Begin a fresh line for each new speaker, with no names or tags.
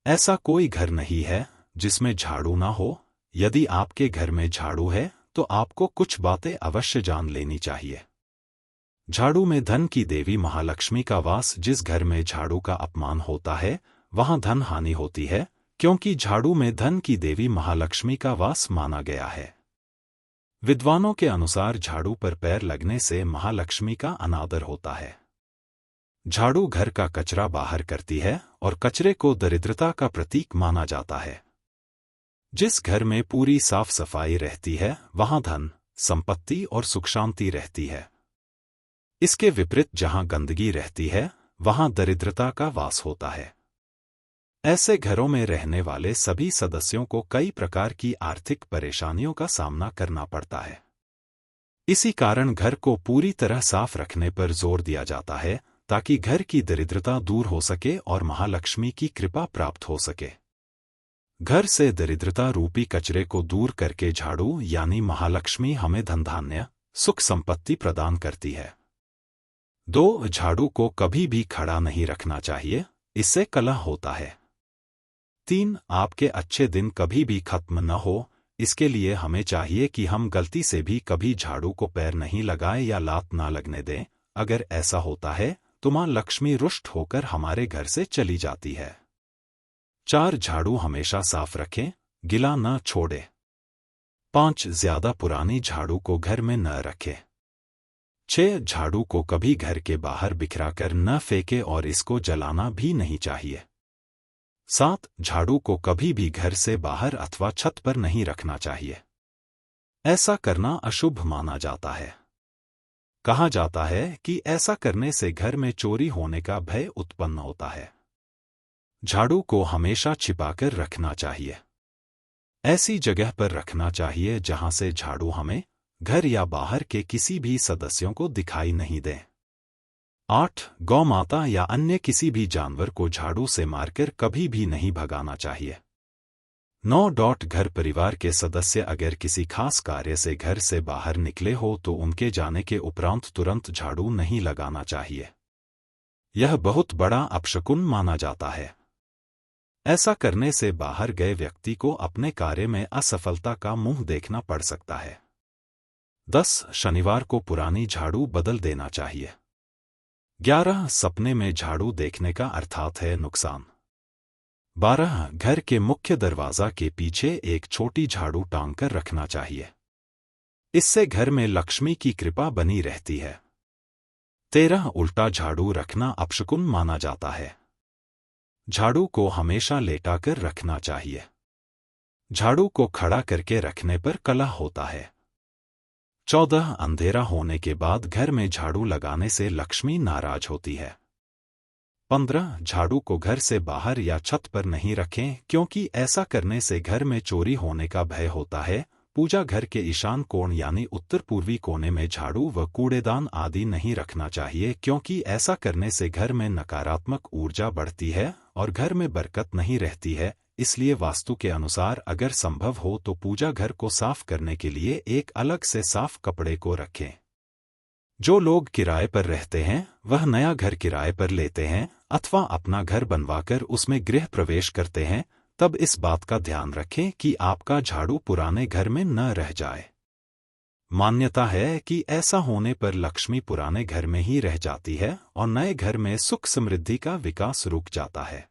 ऐसा कोई घर नहीं है जिसमें झाड़ू ना हो। यदि आपके घर में झाड़ू है तो आपको कुछ बातें अवश्य जान लेनी चाहिए। झाड़ू में धन की देवी महालक्ष्मी का वास। जिस घर में झाड़ू का अपमान होता है वहां धन हानि होती है, क्योंकि झाड़ू में धन की देवी महालक्ष्मी का वास माना गया है। विद्वानों के अनुसार झाड़ू पर पैर लगने से महालक्ष्मी का अनादर होता है। झाड़ू घर का कचरा बाहर करती है और कचरे को दरिद्रता का प्रतीक माना जाता है। जिस घर में पूरी साफ सफाई रहती है वहां धन, संपत्ति और सुख शांति रहती है। इसके विपरीत जहां गंदगी रहती है वहां दरिद्रता का वास होता है। ऐसे घरों में रहने वाले सभी सदस्यों को कई प्रकार की आर्थिक परेशानियों का सामना करना पड़ता है। इसी कारण घर को पूरी तरह साफ रखने पर जोर दिया जाता है ताकि घर की दरिद्रता दूर हो सके और महालक्ष्मी की कृपा प्राप्त हो सके। घर से दरिद्रता रूपी कचरे को दूर करके झाड़ू यानी महालक्ष्मी हमें धन धान्य, सुख संपत्ति प्रदान करती है। 2. झाड़ू को कभी भी खड़ा नहीं रखना चाहिए, इससे कलह होता है। 3. आपके अच्छे दिन कभी भी खत्म न हो, इसके लिए हमें चाहिए कि हम गलती से भी कभी झाड़ू को पैर नहीं लगाएं या लात ना लगने दें। अगर ऐसा होता है तो मां लक्ष्मी रुष्ट होकर हमारे घर से चली जाती है। 4. झाड़ू हमेशा साफ रखें, गिला न छोड़े। 5. ज्यादा पुरानी झाड़ू को घर में न रखें। 6. झाड़ू को कभी घर के बाहर बिखराकर न फेंके और इसको जलाना भी नहीं चाहिए। 7. झाड़ू को कभी भी घर से बाहर अथवा छत पर नहीं रखना चाहिए। ऐसा करना अशुभ माना जाता है। कहा जाता है कि ऐसा करने से घर में चोरी होने का भय उत्पन्न होता है। झाड़ू को हमेशा छिपाकर रखना चाहिए। ऐसी जगह पर रखना चाहिए जहां से झाड़ू हमें घर या बाहर के किसी भी सदस्यों को दिखाई नहीं दे। 8. गौ माता या अन्य किसी भी जानवर को झाड़ू से मारकर कभी भी नहीं भगाना चाहिए। 9. घर परिवार के सदस्य अगर किसी खास कार्य से घर से बाहर निकले हो तो उनके जाने के उपरांत तुरंत झाड़ू नहीं लगाना चाहिए। यह बहुत बड़ा अपशकुन माना जाता है। ऐसा करने से बाहर गए व्यक्ति को अपने कार्य में असफलता का मुंह देखना पड़ सकता है। 10. शनिवार को पुरानी झाड़ू बदल देना चाहिए। 11. सपने में झाड़ू देखने का अर्थात है नुकसान। 12. घर के मुख्य दरवाजा के पीछे एक छोटी झाड़ू टांग कर रखना चाहिए। इससे घर में लक्ष्मी की कृपा बनी रहती है। 13. उल्टा झाड़ू रखना अपशकुन माना जाता है। झाड़ू को हमेशा लेटाकर रखना चाहिए। झाड़ू को खड़ा करके रखने पर कलह होता है। 14. अंधेरा होने के बाद घर में झाड़ू लगाने से लक्ष्मी नाराज होती है। 15. झाड़ू को घर से बाहर या छत पर नहीं रखें, क्योंकि ऐसा करने से घर में चोरी होने का भय होता है। पूजा घर के ईशान कोण यानी उत्तर पूर्वी कोने में झाड़ू व कूड़ेदान आदि नहीं रखना चाहिए, क्योंकि ऐसा करने से घर में नकारात्मक ऊर्जा बढ़ती है और घर में बरकत नहीं रहती है। इसलिए वास्तु के अनुसार अगर संभव हो तो पूजा घर को साफ करने के लिए एक अलग से साफ कपड़े को रखें। जो लोग किराए पर रहते हैं वह नया घर किराए पर लेते हैं अथवा अपना घर बनवाकर उसमें गृह प्रवेश करते हैं, तब इस बात का ध्यान रखें कि आपका झाड़ू पुराने घर में न रह जाए। मान्यता है कि ऐसा होने पर लक्ष्मी पुराने घर में ही रह जाती है और नए घर में सुख समृद्धि का विकास रुक जाता है।